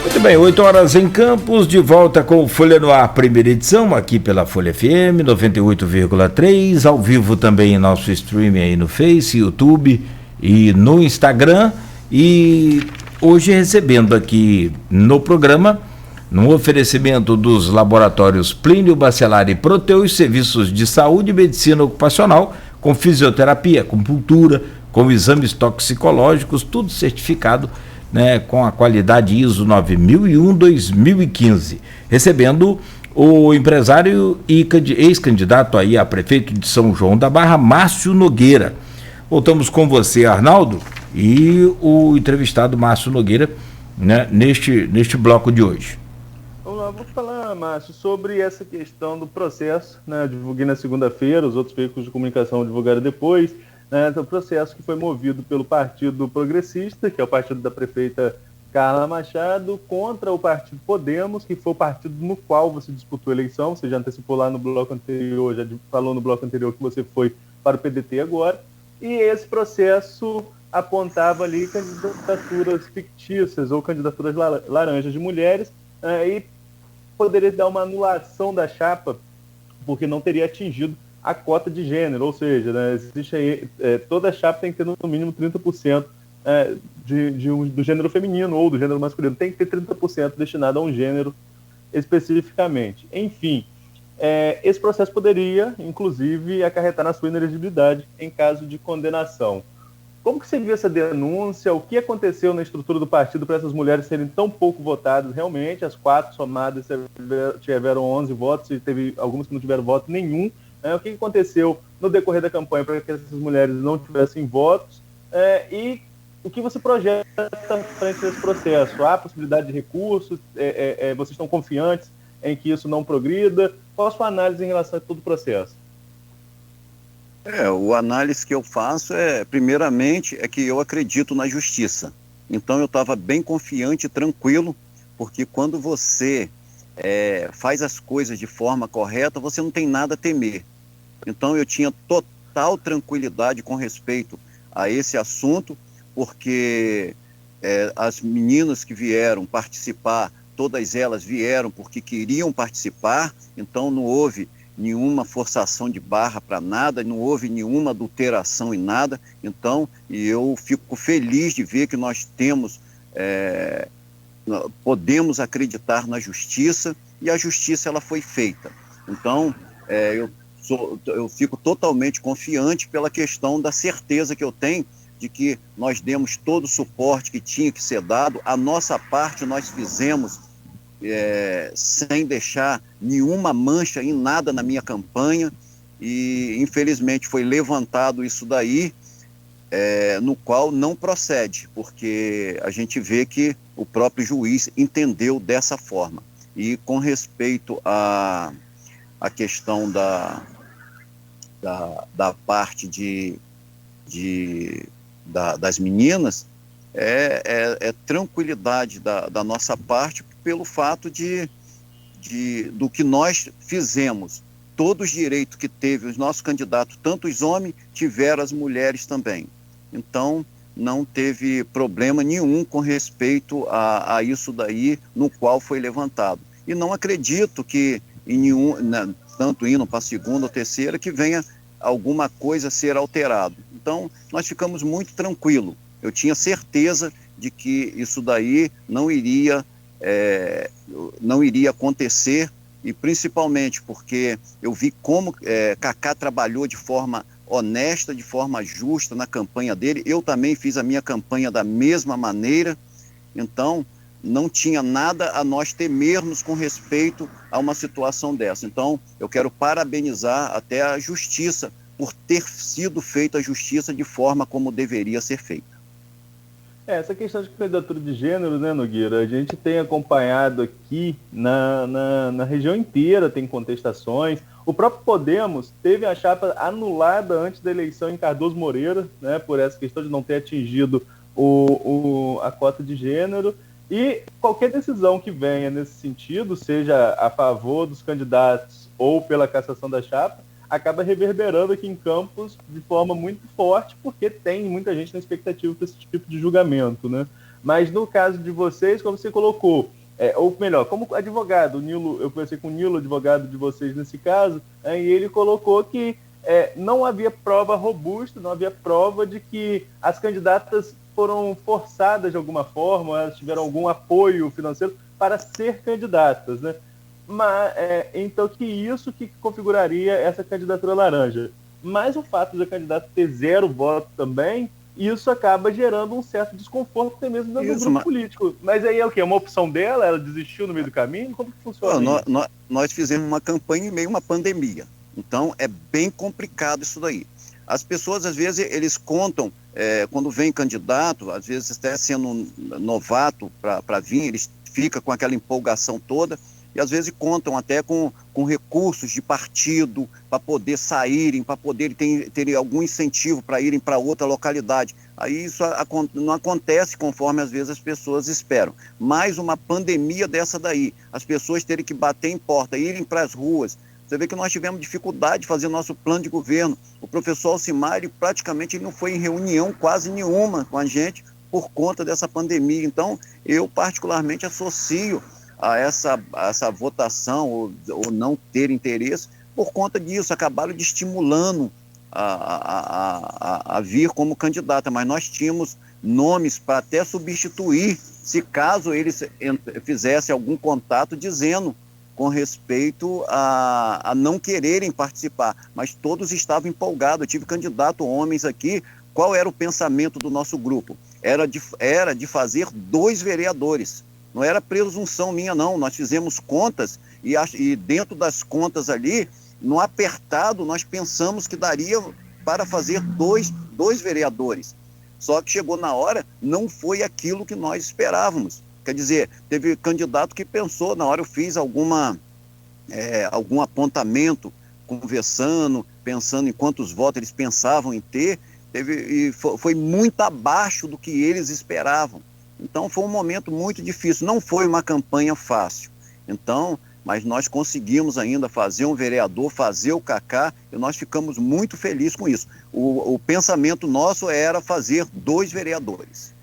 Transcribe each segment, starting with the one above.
Muito bem, 8 horas em Campos, de volta com o Folha no Ar, primeira edição, aqui pela Folha FM 98,3, ao vivo também em nosso streaming aí no Face, YouTube e no Instagram. E hoje recebendo aqui no programa, no oferecimento dos laboratórios Plínio Bacelar e Proteus, serviços de saúde e medicina ocupacional, com fisioterapia, acupuntura, com exames toxicológicos, tudo certificado, né, com a qualidade ISO 9001-2015, recebendo o empresário e ex-candidato aí a prefeito de São João da Barra, Márcio Nogueira. Voltamos com você, Arnaldo, e o entrevistado Márcio Nogueira, né, neste bloco de hoje. Vamos lá, vou falar, Márcio, sobre essa questão do processo, né? Eu divulguei na segunda-feira, os outros veículos de comunicação divulgaram depois, né? O processo que foi movido pelo Partido Progressista, que é o partido da prefeita Carla Machado, contra o Partido Podemos, que foi o partido no qual você disputou a eleição. Você já antecipou lá no bloco anterior, já falou no bloco anterior que você foi para o PDT agora. E esse processo apontava ali candidaturas fictícias ou candidaturas laranjas de mulheres, e poderia dar uma anulação da chapa porque não teria atingido a cota de gênero, ou seja, né, existe aí, toda chapa tem que ter no mínimo 30% do gênero feminino ou do gênero masculino, tem que ter 30% destinado a um gênero especificamente. Enfim, esse processo poderia, inclusive, acarretar na sua inelegibilidade em caso de condenação. Como que você viu essa denúncia? O que aconteceu na estrutura do partido para essas mulheres serem tão pouco votadas? Realmente, as 4 somadas tiveram 11 votos e teve algumas que não tiveram voto nenhum. O que aconteceu no decorrer da campanha para que essas mulheres não tivessem votos? E o que você projeta frente a esse processo? Há possibilidade de recursos? Vocês estão confiantes em que isso não progrida? Qual a sua análise em relação a todo o processo? O análise que eu faço primeiramente, que eu acredito na justiça. Então eu estava bem confiante e tranquilo, porque quando você faz as coisas de forma correta, você não tem nada a temer. Então eu tinha total tranquilidade com respeito a esse assunto, porque as meninas que vieram participar, todas elas vieram porque queriam participar, então não houve nenhuma forçação de barra para nada, não houve nenhuma adulteração em nada. Então, eu fico feliz de ver que nós podemos acreditar na justiça, e a justiça ela foi feita. Então, eu fico totalmente confiante pela questão da certeza que eu tenho de que nós demos todo o suporte que tinha que ser dado. A nossa parte nós fizemos sem deixar nenhuma mancha em nada na minha campanha, e infelizmente foi levantado isso daí, no qual não procede, porque a gente vê que o próprio juiz entendeu dessa forma. E com respeito à questão da parte das meninas, tranquilidade da nossa parte, pelo fato do que nós fizemos. Todos os direitos que teve os nossos candidatos, tanto os homens, tiveram as mulheres também. Então, não teve problema nenhum com respeito a isso daí, no qual foi levantado. E não acredito que tanto indo para a segunda ou terceira, que venha alguma coisa a ser alterado. Então, nós ficamos muito tranquilos. Eu tinha certeza de que isso daí não iria acontecer, e principalmente porque eu vi como Cacá trabalhou de forma honesta, de forma justa na campanha dele. Eu também fiz a minha campanha da mesma maneira, então não tinha nada a nós temermos com respeito a uma situação dessa. Então eu quero parabenizar até a justiça por ter sido feita a justiça de forma como deveria ser feita. Essa questão de candidatura de gênero, né, Nogueira, a gente tem acompanhado aqui na região inteira, tem contestações. O próprio Podemos teve a chapa anulada antes da eleição em Cardoso Moreira, né, por essa questão de não ter atingido a cota de gênero. E qualquer decisão que venha nesse sentido, seja a favor dos candidatos ou pela cassação da chapa, acaba reverberando aqui em Campos de forma muito forte, porque tem muita gente na expectativa para esse tipo de julgamento, né? Mas no caso de vocês, como você colocou, ou melhor, como advogado, o Nilo, eu conversei com o Nilo, advogado de vocês nesse caso, e ele colocou que não havia prova robusta, não havia prova de que as candidatas foram forçadas de alguma forma, elas tiveram algum apoio financeiro para ser candidatas, né? Mas, então, que isso que configuraria essa candidatura laranja. Mas o fato de a candidata ter 0 voto também, isso acaba gerando um certo desconforto até mesmo dentro do grupo político. Mas aí é o quê? É uma opção dela? Ela desistiu no meio do caminho? Como que funciona isso? Nós fizemos uma campanha em meio a uma pandemia. Então, é bem complicado isso daí. As pessoas, às vezes, eles contam, quando vem candidato, às vezes até sendo novato para vir, eles ficam com aquela empolgação toda, e às vezes contam até com recursos de partido para poder saírem, para poder ter algum incentivo para irem para outra localidade. Aí isso não acontece conforme às vezes as pessoas esperam. Mais uma pandemia dessa daí, as pessoas terem que bater em porta, irem para as ruas. Você vê que nós tivemos dificuldade de fazer nosso plano de governo. O professor Alcimar, praticamente ele não foi em reunião quase nenhuma com a gente por conta dessa pandemia. Então, eu particularmente associo a essa votação ou não ter interesse por conta disso. Acabaram de estimulando a vir como candidata, mas nós tínhamos nomes para até substituir, se caso eles fizessem algum contato dizendo com respeito a não quererem participar, mas todos estavam empolgados. Eu tive candidato homens aqui. Qual era o pensamento do nosso grupo? Era de fazer 2 vereadores. Não era presunção minha, não. Nós fizemos contas e dentro das contas ali, no apertado, nós pensamos que daria para fazer dois vereadores. Só que chegou na hora, não foi aquilo que nós esperávamos. Quer dizer, teve candidato que pensou, na hora eu fiz algum apontamento, conversando, pensando em quantos votos eles pensavam em ter, e foi muito abaixo do que eles esperavam. Então foi um momento muito difícil, não foi uma campanha fácil. Então, mas nós conseguimos ainda fazer um vereador, fazer o Cacá, e nós ficamos muito felizes com isso. O pensamento nosso era fazer 2 vereadores.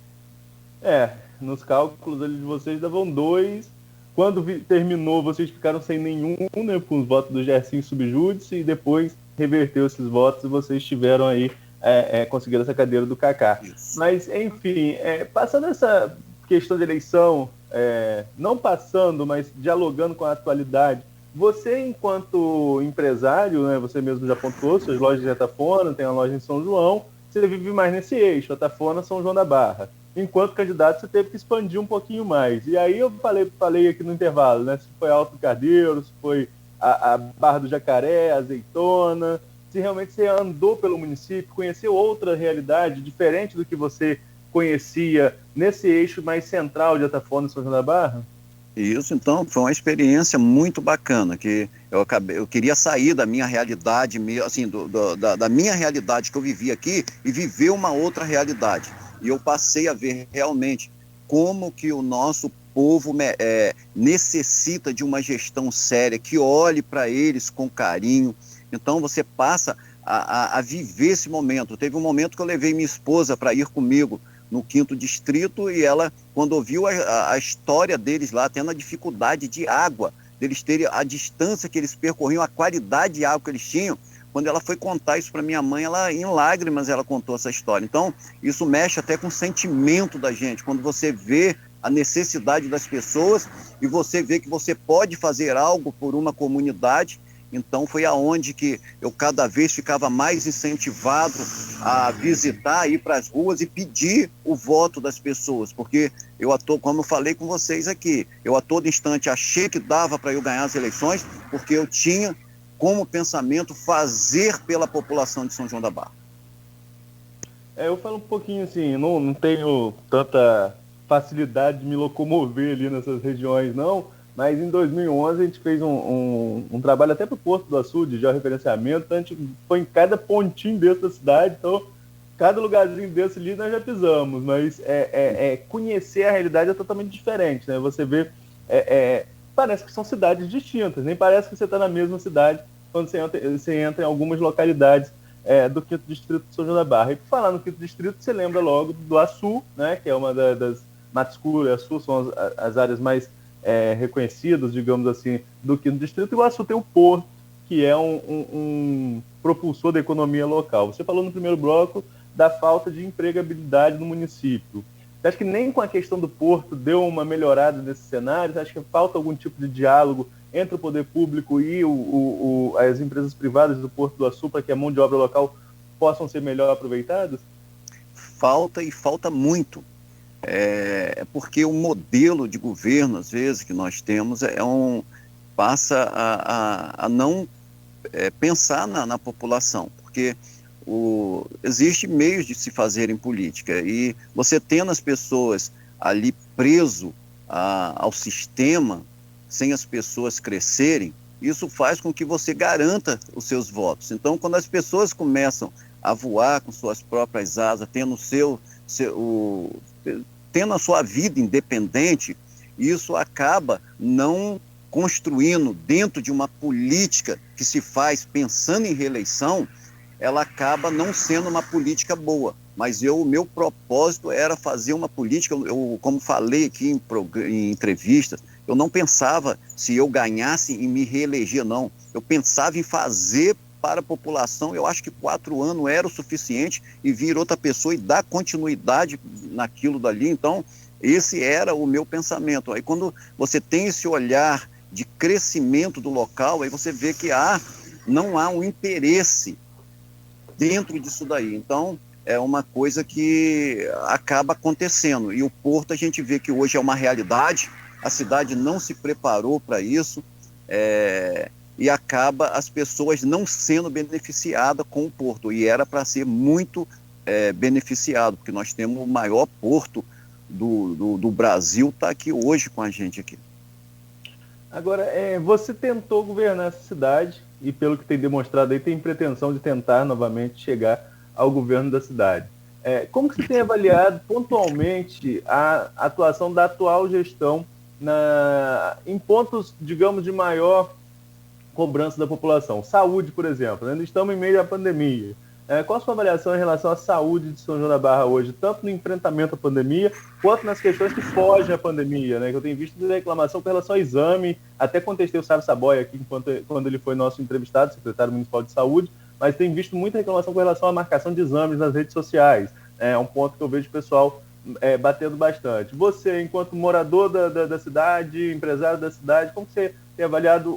Nos cálculos ali de vocês davam 2. Quando terminou, vocês ficaram sem nenhum, né, com os votos do Gersinho subjúdice, e depois reverteu esses votos e vocês tiveram aí, conseguiram essa cadeira do Cacá. Isso. Mas, enfim, passando essa questão de eleição, não passando, mas dialogando com a atualidade, você, enquanto empresário, né, você mesmo já pontuou, suas lojas de Atafona, tem uma loja em São João, você vive mais nesse eixo, Atafona, São João da Barra. Enquanto candidato, você teve que expandir um pouquinho mais. E aí eu falei aqui no intervalo, né? Se foi Alto Cardeiro, se foi a Barra do Jacaré, Azeitona, se realmente você andou pelo município, conheceu outra realidade diferente do que você conhecia nesse eixo mais central de Atafona e São João da Barra? Isso, então, foi uma experiência muito bacana, que eu queria sair da minha realidade, assim, da minha realidade que eu vivia aqui e viver uma outra realidade. E eu passei a ver realmente como que o nosso povo necessita de uma gestão séria, que olhe para eles com carinho. Então você passa a viver esse momento. Teve um momento que eu levei minha esposa para ir comigo no 5º Distrito, e ela, quando ouviu a história deles lá, tendo a dificuldade de água, deles terem a distância que eles percorriam, a qualidade de água que eles tinham, quando ela foi contar isso para minha mãe, ela, em lágrimas, ela contou essa história. Então, isso mexe até com o sentimento da gente, quando você vê a necessidade das pessoas e você vê que você pode fazer algo por uma comunidade. Então, foi aonde que eu cada vez ficava mais incentivado a visitar, ir para as ruas e pedir o voto das pessoas, porque como eu falei com vocês aqui, eu a todo instante achei que dava para eu ganhar as eleições, porque eu tinha como pensamento fazer pela população de São João da Barra. Eu falo um pouquinho assim, não tenho tanta facilidade de me locomover ali nessas regiões, não, mas em 2011 a gente fez um trabalho até para o Porto do Açu, de georreferenciamento, então a gente foi em cada pontinho desse da cidade, então cada lugarzinho desse ali nós já pisamos, mas conhecer a realidade é totalmente diferente, né? Você vê, parece que são cidades distintas, nem parece que você está na mesma cidade quando você entra em algumas localidades do 5º Distrito de São João da Barra. E por falar no 5º Distrito, você lembra logo do Açu, né, que é uma das Mato Escuro e Açu são as áreas mais reconhecidas, digamos assim, do que no distrito, e o Açu tem o porto, que é um propulsor da economia local. Você falou no primeiro bloco da falta de empregabilidade no município. Você acha que nem com a questão do porto deu uma melhorada nesse cenário? Você acha que falta algum tipo de diálogo entre o poder público e as empresas privadas do Porto do Açu para que a mão de obra local possam ser melhor aproveitadas? Falta, e falta muito. Porque o modelo de governo, às vezes, que nós temos passa a não pensar na população, porque existe meios de se fazer em política, e você tendo as pessoas ali preso ao sistema, sem as pessoas crescerem, isso faz com que você garanta os seus votos. Então, quando as pessoas começam a voar com suas próprias asas, tendo a sua vida independente, isso acaba não construindo dentro de uma política que se faz pensando em reeleição, ela acaba não sendo uma política boa. Mas o meu propósito era fazer uma política, como falei aqui em entrevistas, eu não pensava se eu ganhasse em me reeleger, não. Eu pensava em fazer para a população. Eu acho que 4 anos era o suficiente e vir outra pessoa e dar continuidade naquilo dali. Então, esse era o meu pensamento. Aí quando você tem esse olhar de crescimento do local, aí você vê que não há um interesse dentro disso daí. Então, é uma coisa que acaba acontecendo. E o Porto, a gente vê que hoje é uma realidade, a cidade não se preparou para isso, e acaba as pessoas não sendo beneficiadas com o Porto. E era para ser muito beneficiado, porque nós temos o maior porto do Brasil, está aqui hoje com a gente aqui. Agora, você tentou governar essa cidade e, pelo que tem demonstrado aí, tem pretensão de tentar novamente chegar ao governo da cidade. Como que você tem avaliado pontualmente a atuação da atual gestão em pontos, digamos, de maior cobrança da população? Saúde, por exemplo, ainda estamos em meio à pandemia. Qual a sua avaliação em relação à saúde de São João da Barra hoje, tanto no enfrentamento à pandemia, quanto nas questões que fogem à pandemia, né? Que eu tenho visto de reclamação com relação ao exame, até contestei o Sávio Saboia aqui quando ele foi nosso entrevistado, secretário municipal de saúde, mas tenho visto muita reclamação com relação à marcação de exames nas redes sociais. É um ponto que eu vejo o pessoal batendo bastante. Você, enquanto morador da cidade, empresário da cidade, como você tem avaliado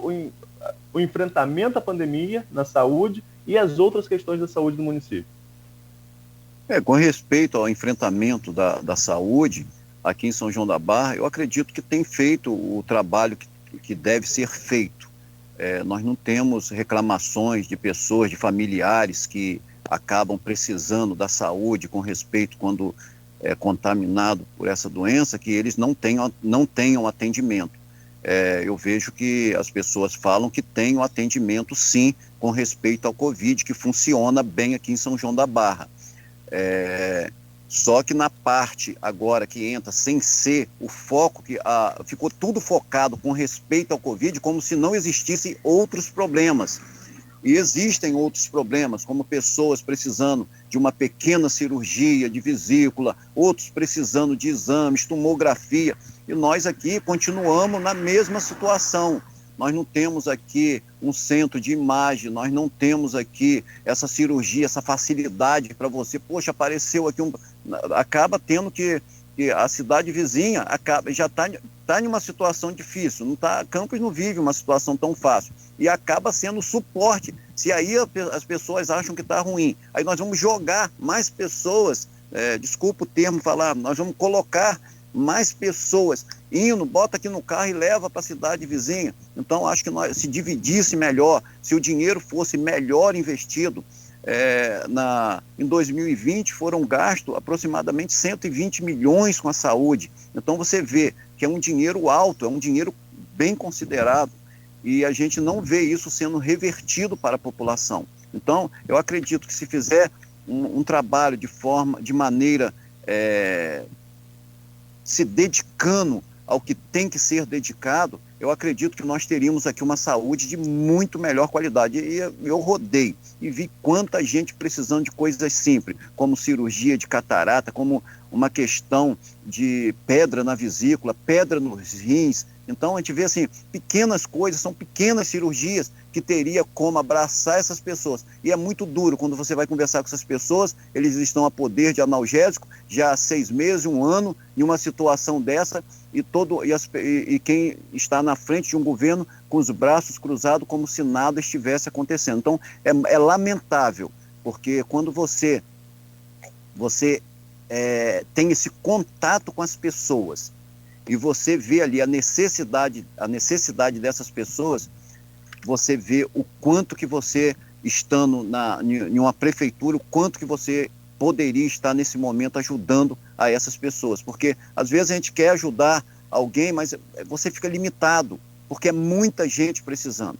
o enfrentamento à pandemia na saúde e as outras questões da saúde do município? Com respeito ao enfrentamento da saúde, aqui em São João da Barra, eu acredito que tem feito o trabalho que deve ser feito. Nós não temos reclamações de pessoas, de familiares que acabam precisando da saúde com respeito quando é contaminado por essa doença, que eles não tenham atendimento. Eu vejo que as pessoas falam que tem o atendimento, sim, com respeito ao Covid, que funciona bem aqui em São João da Barra. Só que na parte agora que entra, sem ser o foco, ficou tudo focado com respeito ao Covid, como se não existissem outros problemas. E existem outros problemas, como pessoas precisando de uma pequena cirurgia de vesícula, outros precisando de exames, tomografia, e nós aqui continuamos na mesma situação. Nós não temos aqui um centro de imagem, nós não temos aqui essa cirurgia, essa facilidade para você. Poxa, apareceu aqui acaba tendo que a cidade vizinha já está em uma situação difícil. Campos não vive uma situação tão fácil. E acaba sendo suporte. Se aí as pessoas acham que está ruim, aí nós vamos jogar mais pessoas, desculpa o termo falar, nós vamos colocar mais pessoas bota aqui no carro e leva para a cidade vizinha. Então, acho que nós se dividisse melhor, se o dinheiro fosse melhor investido. Em 2020 foram gastos aproximadamente 120 milhões com a saúde. Então, você vê que é um dinheiro alto, é um dinheiro bem considerado, e a gente não vê isso sendo revertido para a população. Então, eu acredito que se fizer um trabalho de maneira se dedicando ao que tem que ser dedicado, eu acredito que nós teríamos aqui uma saúde de muito melhor qualidade. E eu rodei e vi quanta gente precisando de coisas simples, como cirurgia de catarata, como uma questão de pedra na vesícula, pedra nos rins. Então a gente vê assim, pequenas coisas, são pequenas cirurgias que teria como abraçar essas pessoas. E é muito duro quando você vai conversar com essas pessoas, eles estão a poder de analgésico já há 6 meses, 1 ano, em uma situação dessa, e quem está na frente de um governo com os braços cruzados como se nada estivesse acontecendo. Então é lamentável, porque quando você tem esse contato com as pessoas, e você vê ali a necessidade dessas pessoas, você vê o quanto que você, estando em uma prefeitura, o quanto que você poderia estar nesse momento ajudando a essas pessoas. Porque às vezes a gente quer ajudar alguém, mas você fica limitado, porque é muita gente precisando.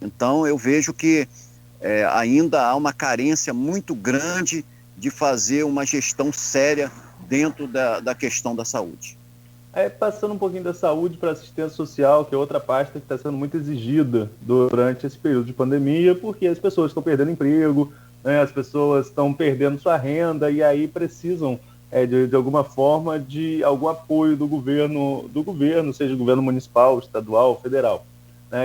Então eu vejo que ainda há uma carência muito grande de fazer uma gestão séria dentro da questão da saúde. Passando um pouquinho da saúde para a assistência social, que é outra pasta que está sendo muito exigida durante esse período de pandemia, porque as pessoas estão perdendo emprego, né, as pessoas estão perdendo sua renda e aí precisam, de alguma forma, de algum apoio do governo, seja o governo municipal, estadual, federal.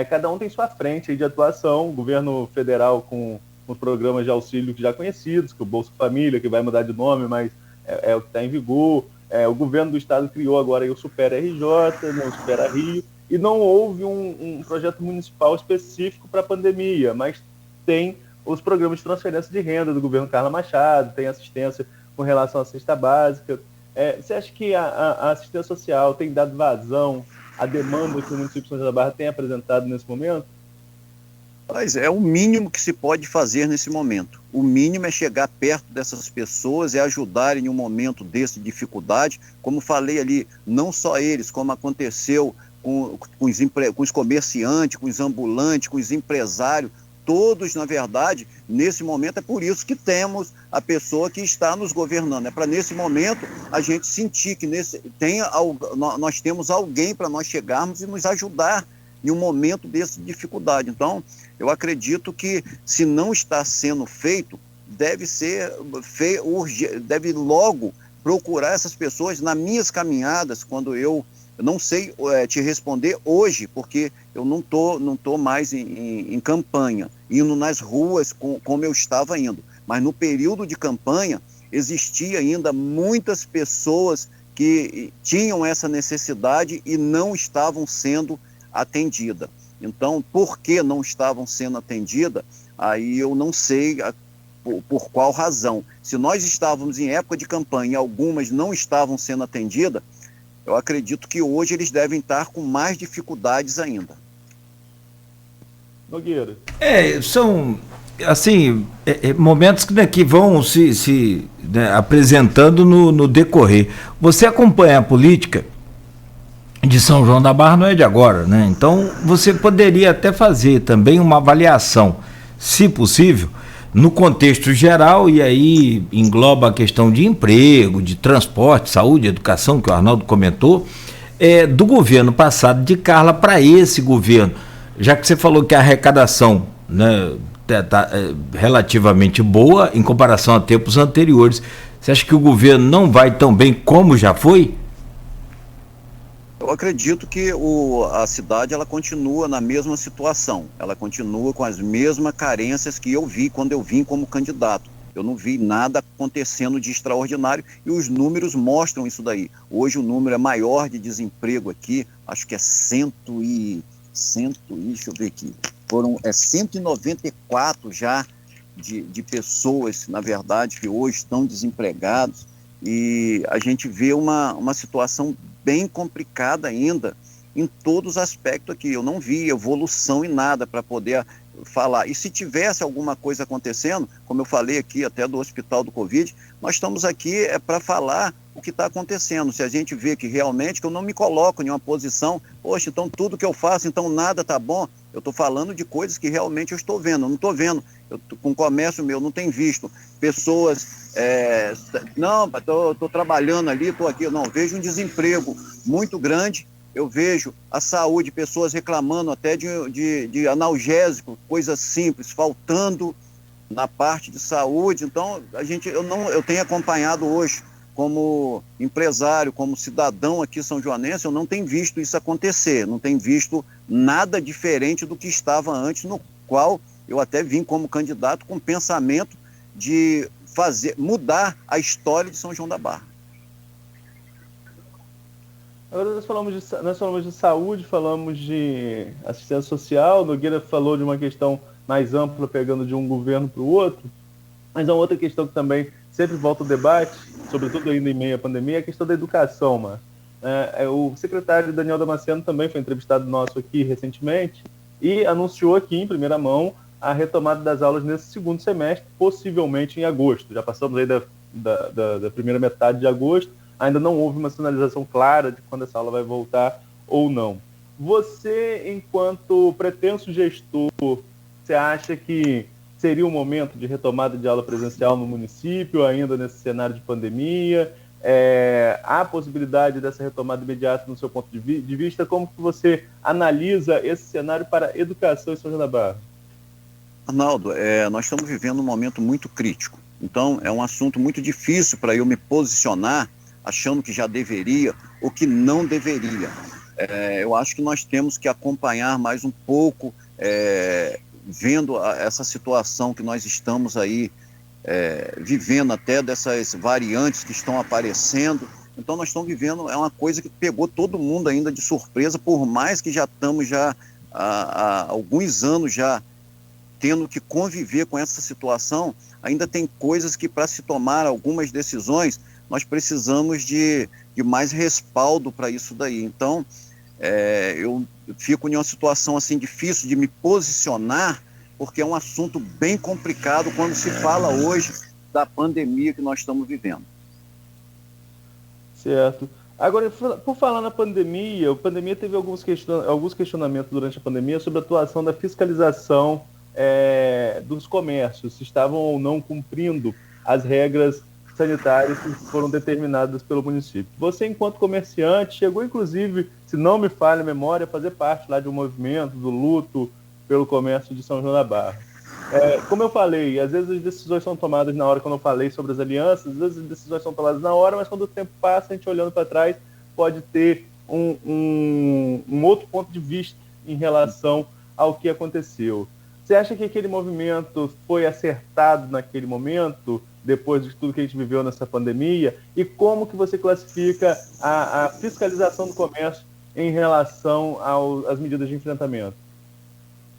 Cada um tem sua frente aí de atuação, o governo federal com os programas de auxílio já conhecidos, que o Bolsa Família, que vai mudar de nome, mas é o que está em vigor. O governo do estado criou agora aí o Supera RJ, né, o Supera Rio, e não houve um projeto municipal específico para a pandemia, mas tem os programas de transferência de renda do governo Carla Machado, tem assistência com relação à cesta básica. Você acha que a assistência social tem dado vazão à demanda que o município de São João da Barra tem apresentado nesse momento? Mas é o mínimo que se pode fazer nesse momento. O mínimo é chegar perto dessas pessoas e ajudar em um momento desse de dificuldade. Como falei ali, não só eles, como aconteceu com os comerciantes, com os ambulantes, com os empresários, todos, na verdade, nesse momento, é por isso que temos a pessoa que está nos governando. É para, nesse momento, a gente sentir que nós temos alguém para nós chegarmos e nos ajudar em um momento desse de dificuldade. Então, eu acredito que, se não está sendo feito, deve logo procurar essas pessoas. Nas minhas caminhadas, quando eu não sei te responder hoje, porque eu não tô mais em campanha, indo nas ruas como eu estava indo. Mas no período de campanha, existia ainda muitas pessoas que tinham essa necessidade e não estavam sendo atendidas. Então, por que não estavam sendo atendidas? Aí eu não sei por qual razão. Se nós estávamos em época de campanha e algumas não estavam sendo atendidas, eu acredito que hoje eles devem estar com mais dificuldades ainda. Nogueira. São, assim, momentos que vão se apresentando no decorrer. Você acompanha a política de São João da Barra, não é de agora, né? Então, você poderia até fazer também uma avaliação, se possível, no contexto geral, e aí engloba a questão de emprego, de transporte, saúde, educação, que o Arnaldo comentou, do governo passado de Carla para esse governo, já que você falou que a arrecadação, né, tá relativamente boa em comparação a tempos anteriores. Você acha que o governo não vai tão bem como já foi? Eu acredito que a cidade ela continua na mesma situação, ela continua com as mesmas carências que eu vi quando eu vim como candidato. Eu não vi nada acontecendo de extraordinário e os números mostram isso daí. Hoje o número é maior de desemprego aqui, acho que é deixa eu ver aqui, 194 já de pessoas, na verdade, que hoje estão desempregados, e a gente vê uma situação bem complicada ainda em todos os aspectos aqui. Eu não vi evolução em nada para poder falar. E se tivesse alguma coisa acontecendo, como eu falei aqui até do Hospital do Covid, nós estamos aqui para falar o que está acontecendo. Se a gente vê que realmente, que eu não me coloco em uma posição, poxa, então tudo que eu faço, então nada está bom. Eu estou falando de coisas que realmente eu estou vendo. Eu não estou vendo, com o comércio meu, não tem visto pessoas, não, estou trabalhando ali, estou aqui. Não, vejo um desemprego muito grande eu vejo a saúde, pessoas reclamando até de analgésico, coisas simples, faltando na parte de saúde. Então, eu tenho acompanhado hoje, como empresário, como cidadão aqui são-joanense, eu não tenho visto isso acontecer, não tenho visto nada diferente do que estava antes, no qual eu até vim como candidato com pensamento de mudar a história de São João da Barra. Agora nós falamos de saúde, falamos de assistência social, Nogueira falou de uma questão mais ampla, pegando de um governo para o outro, mas uma outra questão que também sempre volta ao debate, sobretudo ainda em meio à pandemia, é a questão da educação, mano. O secretário Daniel Damasceno também foi entrevistado nosso aqui recentemente e anunciou aqui em primeira mão a retomada das aulas nesse segundo semestre, possivelmente em agosto. Já passamos aí da primeira metade de agosto, ainda não houve uma sinalização clara de quando essa aula vai voltar ou não. Você, enquanto pretenso gestor, você acha que seria o momento de retomada de aula presencial no município, ainda nesse cenário de pandemia? Há possibilidade dessa retomada imediata no seu ponto de vista? Como que você analisa esse cenário para a educação em São João da Barra? Arnaldo, nós estamos vivendo um momento muito crítico. Então, é um assunto muito difícil para eu me posicionar achando que já deveria ou que não deveria. Eu acho que nós temos que acompanhar mais um pouco, vendo essa situação que nós estamos aí vivendo, até dessas variantes que estão aparecendo. Então nós estamos vivendo, é uma coisa que pegou todo mundo ainda de surpresa, por mais que já estamos há alguns anos já tendo que conviver com essa situação, ainda tem coisas que, para se tomar algumas decisões, nós precisamos de mais respaldo para isso daí. Então, eu fico em uma situação assim difícil de me posicionar, porque é um assunto bem complicado quando se fala hoje da pandemia que nós estamos vivendo. Certo. Agora, por falar na pandemia, a pandemia teve alguns questionamentos durante a pandemia sobre a atuação da fiscalização dos comércios, se estavam ou não cumprindo as regras sanitárias que foram determinadas pelo município. Você, enquanto comerciante, chegou inclusive, se não me falha a memória, a fazer parte lá de um movimento do luto pelo comércio de São João da Barra. Como eu falei, às vezes as decisões são tomadas na hora, quando eu falei sobre as alianças, às vezes as decisões são tomadas na hora, mas quando o tempo passa, a gente olhando para trás, pode ter um outro ponto de vista em relação ao que aconteceu. Você acha que aquele movimento foi acertado naquele momento, depois de tudo que a gente viveu nessa pandemia? E como que você classifica a fiscalização do comércio em relação às medidas de enfrentamento?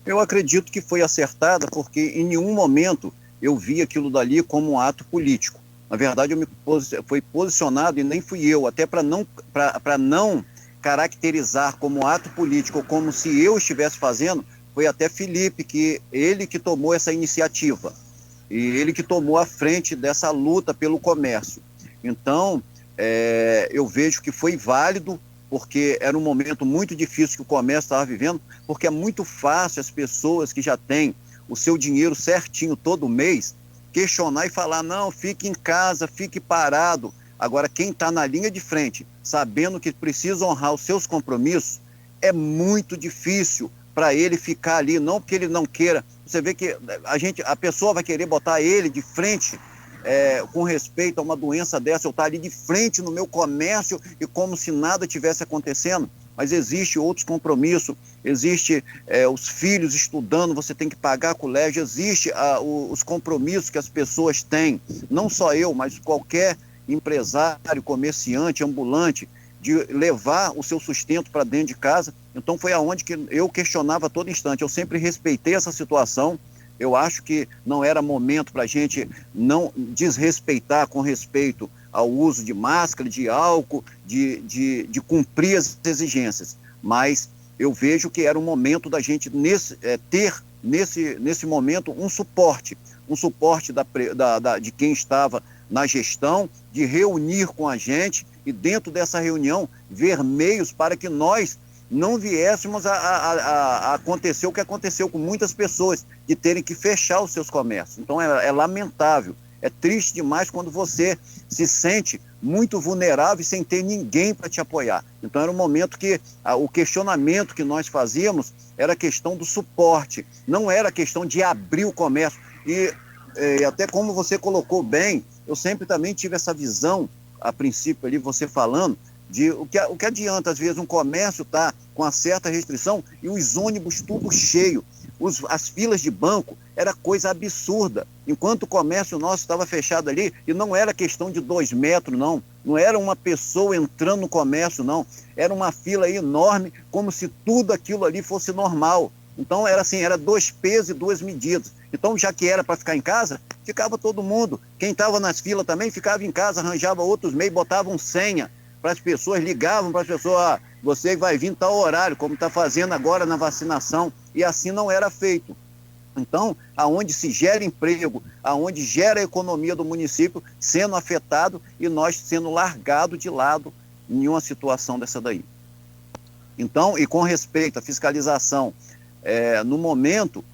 Eu acredito que foi acertada, porque em nenhum momento eu vi aquilo dali como um ato político. Na verdade, foi posicionado, e nem fui eu, até para não caracterizar como ato político, ou como se eu estivesse fazendo. Foi até Felipe, ele que tomou essa iniciativa, e ele que tomou a frente dessa luta pelo comércio. Então, eu vejo que foi válido, porque era um momento muito difícil que o comércio estava vivendo, porque é muito fácil as pessoas que já têm o seu dinheiro certinho todo mês, questionar e falar, não, fique em casa, fique parado. Agora, quem está na linha de frente, sabendo que precisa honrar os seus compromissos, é muito difícil para ele ficar ali, não porque ele não queira. Você vê que a pessoa vai querer botar ele de frente com respeito a uma doença dessa, eu estar ali de frente no meu comércio e como se nada tivesse acontecendo. Mas existe outros compromissos, existe os filhos estudando, você tem que pagar colégio, existe os compromissos que as pessoas têm, não só eu, mas qualquer empresário, comerciante, ambulante, de levar o seu sustento para dentro de casa. Então foi aonde que eu questionava a todo instante. Eu sempre respeitei essa situação. Eu acho que não era momento para a gente não desrespeitar com respeito ao uso de máscara, de álcool, de cumprir as exigências. Mas eu vejo que era um momento da gente ter, nesse momento, um suporte de quem estava na gestão, de reunir com a gente e dentro dessa reunião ver meios para que nós não viéssemos a acontecer o que aconteceu com muitas pessoas, de terem que fechar os seus comércios. Então é lamentável, É triste demais quando você se sente muito vulnerável e sem ter ninguém para te apoiar. Então era um momento que o questionamento que nós fazíamos era a questão do suporte, não era a questão de abrir o comércio. E até como você colocou bem, eu sempre também tive essa visão, a princípio ali você falando, de o que adianta, às vezes, um comércio estar com uma certa restrição e os ônibus tudo cheio. As filas de banco era coisa absurda, enquanto o comércio nosso estava fechado ali, e não era questão de 2 metros, não era uma pessoa entrando no comércio, não, era uma fila enorme, como se tudo aquilo ali fosse normal. Então era assim, era 2 pesos e 2 medidas. Então, já que era para ficar em casa, ficava todo mundo. Quem estava nas filas também ficava em casa, arranjava outros meios, botavam senha para as pessoas, ligavam para as pessoas, você vai vir tal horário, como está fazendo agora na vacinação, e assim não era feito. Então, aonde se gera emprego, aonde gera a economia do município sendo afetado e nós sendo largado de lado em uma situação dessa daí. Então, e com respeito à fiscalização, no momento,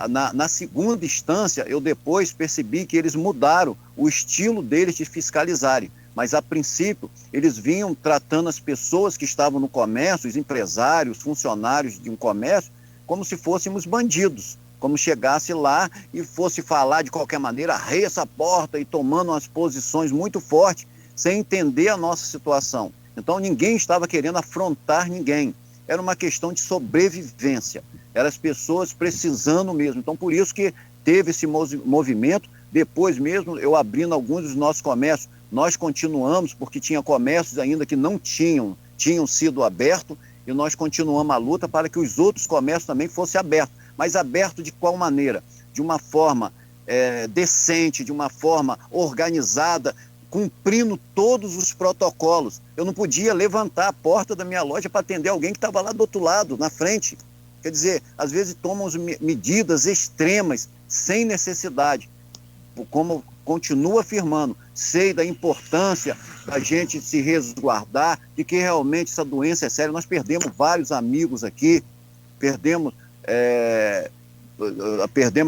na segunda instância, eu depois percebi que eles mudaram o estilo deles de fiscalizarem. Mas, a princípio, eles vinham tratando as pessoas que estavam no comércio, os empresários, funcionários de um comércio, como se fôssemos bandidos, como chegasse lá e fosse falar de qualquer maneira, arreia essa porta e tomando umas posições muito fortes, sem entender a nossa situação. Então, ninguém estava querendo afrontar ninguém. Era uma questão de sobrevivência. Eram as pessoas precisando mesmo. Então, por isso que teve esse movimento. Depois mesmo, eu abrindo alguns dos nossos comércios, nós continuamos, porque tinha comércios ainda que não tinham sido abertos, e nós continuamos a luta para que os outros comércios também fossem abertos. Mas aberto de qual maneira? De uma forma decente, de uma forma organizada, cumprindo todos os protocolos. Eu não podia levantar a porta da minha loja para atender alguém que estava lá do outro lado, na frente. Quer dizer, às vezes tomam medidas extremas, sem necessidade. Como continuo afirmando, sei da importância da gente se resguardar, de que realmente essa doença é séria. Nós perdemos vários amigos aqui, perdemos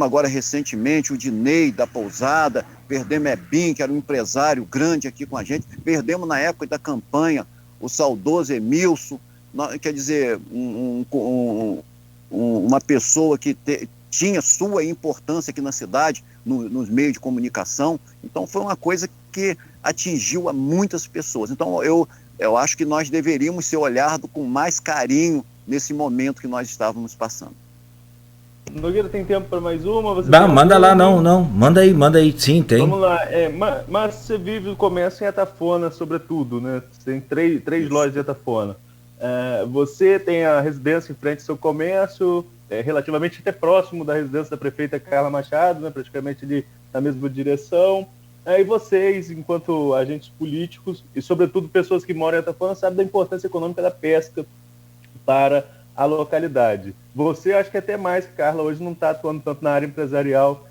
agora recentemente o Dinei da Pousada, perdemos Ebim, que era um empresário grande aqui com a gente, perdemos na época da campanha o saudoso Emilson, quer dizer, uma pessoa que tinha sua importância aqui na cidade, nos meios de comunicação. Então foi uma coisa que atingiu a muitas pessoas. Então eu acho que nós deveríamos ser olhados com mais carinho nesse momento que nós estávamos passando. Nogueira, tem tempo para mais uma? Manda lá, não. Manda aí, sim, tem. Vamos lá. Mas você vive o comércio em Atafona, sobretudo, né? Você tem três lojas em Atafona. Você tem a residência em frente ao seu comércio, relativamente até próximo da residência da prefeita Carla Machado, né? Praticamente ali na mesma direção. E vocês, enquanto agentes políticos, e sobretudo pessoas que moram em Atafona, sabem da importância econômica da pesca para a localidade. Você, acho que até mais que Carla, hoje não está atuando tanto na área empresarial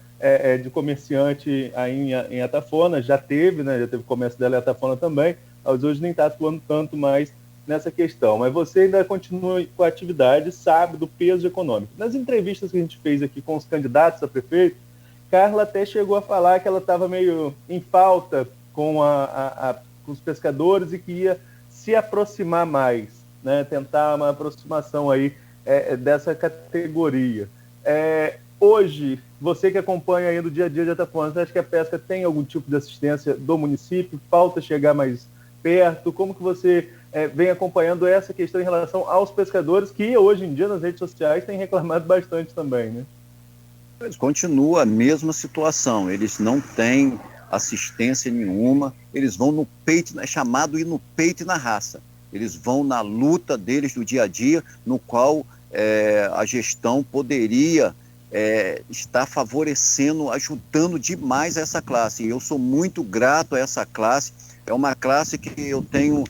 de comerciante aí em Atafona, já teve o comércio dela em Atafona também, mas hoje nem está atuando tanto mais nessa questão. Mas você ainda continua com a atividade, sabe do peso econômico. Nas entrevistas que a gente fez aqui com os candidatos a prefeito, Carla até chegou a falar que ela estava meio em falta com os pescadores e que ia se aproximar mais, né? Tentar uma aproximação aí dessa categoria. Hoje, você que acompanha ainda o dia a dia de Atafona, você acha que a pesca tem algum tipo de assistência do município? Falta chegar mais perto? Como que você vem acompanhando essa questão em relação aos pescadores, que hoje em dia nas redes sociais têm reclamado bastante também, né? Continua a mesma situação, eles não têm assistência nenhuma, eles vão no peito, é chamado ir no peito e na raça. Eles vão na luta deles do dia a dia, no qual a gestão poderia estar favorecendo, ajudando demais essa classe. E eu sou muito grato a essa classe. É uma classe que eu tenho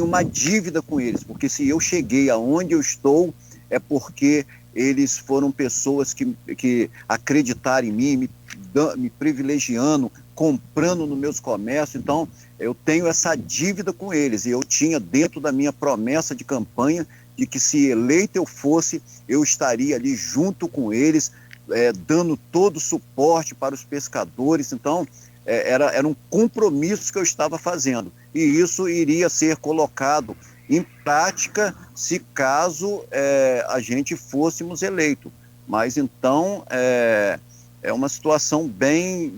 uma dívida com eles, porque se eu cheguei aonde eu estou, é porque eles foram pessoas que acreditaram em mim, me privilegiando, comprando nos meus comércios. Então, eu tenho essa dívida com eles, e eu tinha dentro da minha promessa de campanha de que, se eleito eu fosse, eu estaria ali junto com eles, dando todo o suporte para os pescadores. Então, era um compromisso que eu estava fazendo, e isso iria ser colocado em prática se caso a gente fôssemos eleitos. Mas então é uma situação bem...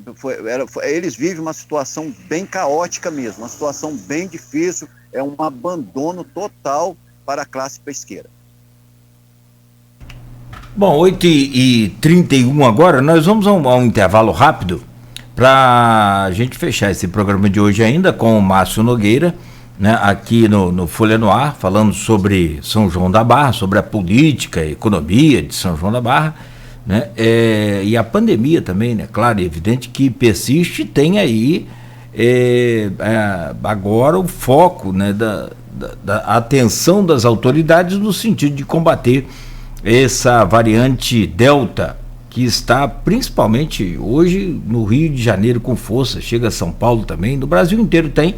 eles vivem uma situação bem caótica mesmo, uma situação bem difícil, é um abandono total para a classe pesqueira. Bom, 8h31 agora, nós vamos a um intervalo rápido para a gente fechar esse programa de hoje ainda com o Márcio Nogueira, né, aqui no Folha no Ar, falando sobre São João da Barra, sobre a política, a economia de São João da Barra, né, e a pandemia também, né, claro e evidente que persiste, tem aí agora o foco, né, da atenção das autoridades no sentido de combater essa variante Delta, que está principalmente hoje no Rio de Janeiro com força, chega a São Paulo também, no Brasil inteiro tem,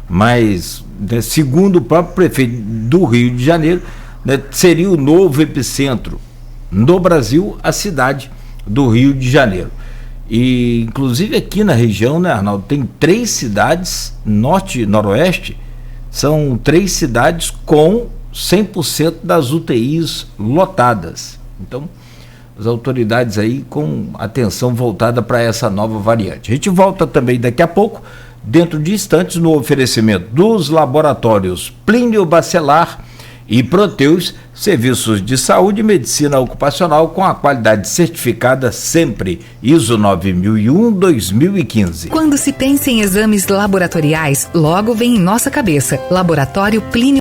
mas, né, segundo o próprio prefeito do Rio de Janeiro, né, seria o novo epicentro no Brasil, a cidade do Rio de Janeiro. E inclusive aqui na região, né, Arnaldo, tem 3 cidades, norte e noroeste, são 3 cidades com 100% das UTIs lotadas. Então, as autoridades aí com atenção voltada para essa nova variante. A gente volta também daqui a pouco, dentro de instantes, no oferecimento dos laboratórios Plínio Bacelar e Proteus, serviços de saúde e medicina ocupacional com a qualidade certificada sempre ISO 9001-2015. Quando se pensa em exames laboratoriais, logo vem em nossa cabeça Laboratório Plínio